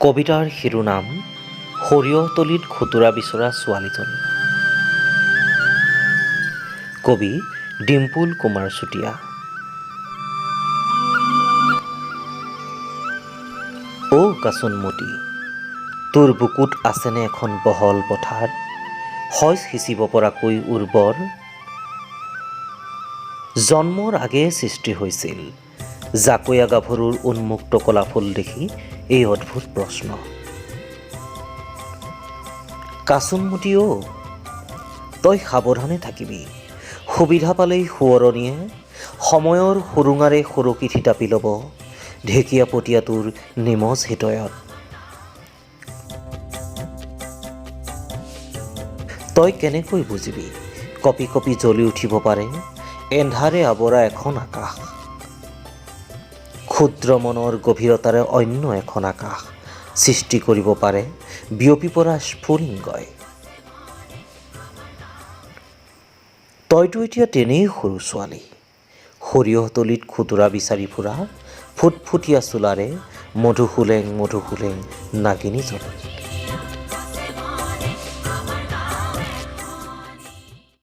কবিতাৰ শিৰোনাম সৰিয়হতলীত খুতুৰা বিচৰা ছোৱালীজনী। কবি ডিম্পুল কুমাৰ চুতীয়া। অ কাচোনমতী, তোৰ বুকুত আছেনে এখন বহল পথাৰ, শইচ সিঁচিব পৰাকৈ উৰ্বৰ? জন্মৰ আগেয়ে সৃষ্টি হৈছিল জাকৈয়া গাভৰুৰ উন্মুক্ত কলাফুল দেখি এই অদ্ভুত প্ৰশ্ন। কাচোনমতী অ, তই সাৱধানে থাকিবি, সুবিধা পালেই সোঁৱৰণীয়ে সময়ৰ সুৰুঙাৰে সৰকি থিতাপি ল'ব ঢেকীয়াপতীয়াটোৰ নিমজ হৃদয়ত। তই কেনেকৈ বুজিবি কঁপি কঁপি জ্বলি উঠিব পাৰে এন্ধাৰে আৱৰা এখন আকাশ, ক্ষুদ্ৰ মনৰ গভীৰতাৰে অন্য এখন আকাশ সৃষ্টি কৰিব পাৰে বিয়পি পৰা স্ফুলিংগই। তইতো এতিয়া তেনেই সৰু ছোৱালী, সৰিয়হতলীত খুতুৰা বিচাৰি ফুৰা ফুটফুটীয়া চোলাৰে মধুসোলেং নাগিনীজনী।